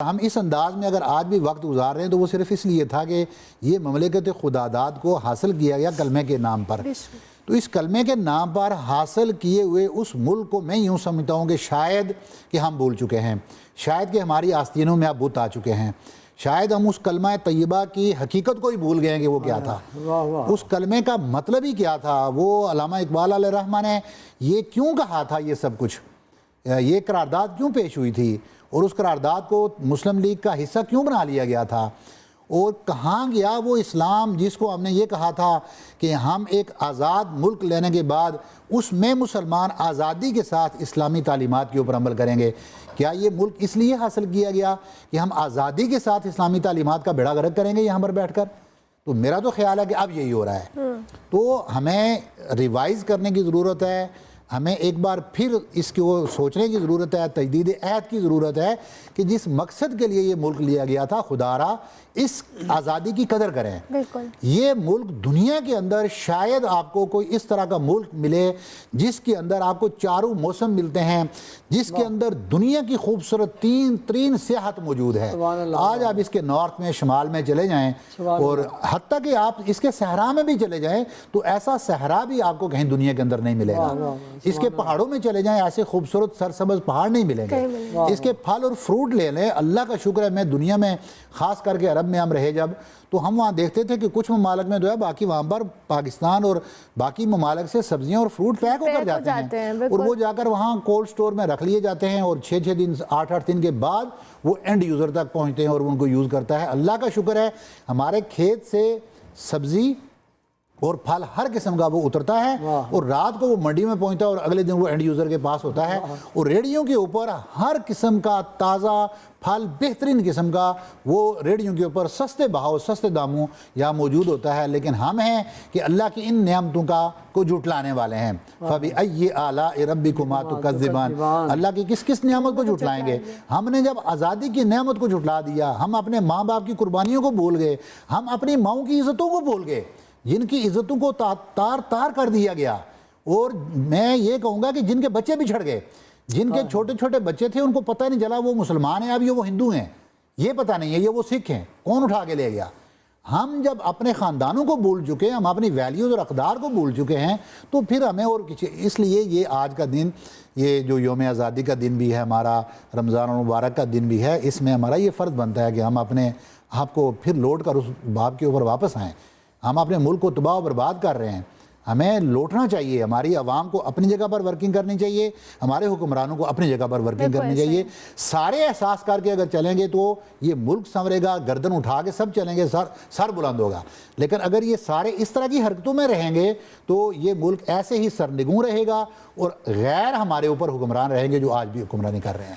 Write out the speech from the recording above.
ہم اس انداز میں اگر آج بھی وقت گزار رہے ہیں تو وہ صرف اس لیے تھا کہ یہ مملکت خداداد کو حاصل کیا گیا کلمے کے نام پر. تو اس کلمے کے نام پر حاصل کیے ہوئے اس ملک کو میں یوں سمجھتا ہوں کہ شاید کہ ہم بھول چکے ہیں، شاید کہ ہماری آستینوں میں اب بت آ چکے ہیں، شاید ہم اس کلمہ طیبہ کی حقیقت کو ہی بھول گئے ہیں کہ وہ کیا تھا، اس کلمے کا مطلب ہی کیا تھا. وہ علامہ اقبال علیہ الرحمہ نے یہ کیوں کہا تھا، یہ سب کچھ، یہ قرارداد کیوں پیش ہوئی تھی، اور اس قرارداد کو مسلم لیگ کا حصہ کیوں بنا لیا گیا تھا، اور کہاں گیا وہ اسلام جس کو ہم نے یہ کہا تھا کہ ہم ایک آزاد ملک لینے کے بعد اس میں مسلمان آزادی کے ساتھ اسلامی تعلیمات کے اوپر عمل کریں گے. کیا یہ ملک اس لیے حاصل کیا گیا کہ ہم آزادی کے ساتھ اسلامی تعلیمات کا بیڑا غرق کریں گے یہاں پر بیٹھ کر؟ تو میرا تو خیال ہے کہ اب یہی ہو رہا ہے. تو ہمیں ریوائز کرنے کی ضرورت ہے، ہمیں ایک بار پھر اس کو سوچنے کی ضرورت ہے، تجدید عہد کی ضرورت ہے کہ جس مقصد کے لیے یہ ملک لیا گیا تھا خدا را اس آزادی کی قدر کریں. بالکل. یہ ملک دنیا کے اندر شاید آپ کو کوئی اس طرح کا ملک ملے جس کے اندر آپ کو چاروں موسم ملتے ہیں، جس کے اندر دنیا کی خوبصورت ترین سیاحت موجود ہے. آج آپ اس کے نارتھ میں، شمال میں چلے جائیں، اور حتیٰ کہ آپ اس کے صحرا میں بھی چلے جائیں تو ایسا صحرا بھی آپ کو کہیں دنیا کے اندر نہیں ملے گا. اس کے پہاڑوں میں چلے جائیں، ایسے خوبصورت سرسبز پہاڑ نہیں ملیں گے. اس کے پھل اور فروٹ لے لیں. اللہ کا شکر ہے، میں دنیا میں خاص کر کے عرب میں ہم رہے جب، تو ہم وہاں دیکھتے تھے کہ کچھ ممالک میں جو ہے باقی وہاں پر پاکستان اور باقی ممالک سے سبزیاں اور فروٹ پیک ہو کر جاتے ہیں، اور وہ جا کر وہاں کولڈ سٹور میں رکھ لیے جاتے ہیں، اور 6 دن 8 دن کے بعد وہ اینڈ یوزر تک پہنچتے ہیں اور ان کو یوز کرتا ہے. اللہ کا شکر ہے ہمارے کھیت سے سبزی اور پھل ہر قسم کا وہ اترتا ہے، اور رات کو وہ منڈی میں پہنچتا ہے اور اگلے دن وہ اینڈ یوزر کے پاس ہوتا ہے. اور ریڑھیوں کے اوپر ہر قسم کا تازہ پھل، بہترین قسم کا، وہ ریڑھیوں کے اوپر سستے بہاؤ، سستے داموں یہاں موجود ہوتا ہے. لیکن ہم ہیں کہ اللہ کی ان نعمتوں کو جھٹلانے والے ہیں. فَبِأَيِّ آلَاءِ رَبِّكُمَا تُكَذِّبَانِ، اللہ کی کس نعمت کو جھٹلائیں گے؟ ہم نے جب آزادی کی نعمت کو جھٹلا دیا، ہم اپنے ماں باپ کی قربانیوں کو بھول گئے، ہم اپنی ماؤں کی عزتوں کو بھول گئے، جن کی عزتوں کو تار کر دیا گیا. اور میں یہ کہوں گا کہ جن کے بچے بچھڑ گئے، جن کے چھوٹے چھوٹے بچے تھے، ان کو پتہ نہیں چلا وہ مسلمان ہیں اب یا وہ ہندو ہیں، یہ پتہ نہیں ہے، یہ وہ سکھ ہیں، کون اٹھا کے لے گیا. ہم جب اپنے خاندانوں کو بھول چکے ہیں، ہم اپنی ویلیوز اور اقدار کو بھول چکے ہیں، تو پھر ہمیں اور اس لیے یہ آج کا دن، یہ جو یوم آزادی کا دن بھی ہے ہمارا، رمضان المبارک کا دن بھی ہے، اس میں ہمارا یہ فرض بنتا ہے کہ ہم اپنے آپ کو پھر لوٹ کر اس باب کے اوپر واپس آئیں. ہم اپنے ملک کو تباہ و برباد کر رہے ہیں، ہمیں لوٹنا چاہیے. ہماری عوام کو اپنی جگہ پر ورکنگ کرنی چاہیے، ہمارے حکمرانوں کو اپنی جگہ پر ورکنگ کرنی چاہیے. سارے احساس کر کے اگر چلیں گے تو یہ ملک سنورے گا، گردن اٹھا کے سب چلیں گے، سر بلند ہوگا. لیکن اگر یہ سارے اس طرح کی حرکتوں میں رہیں گے تو یہ ملک ایسے ہی سرنگوں رہے گا، اور غیر ہمارے اوپر حکمران رہیں گے جو آج بھی حکمرانی کر رہے ہیں.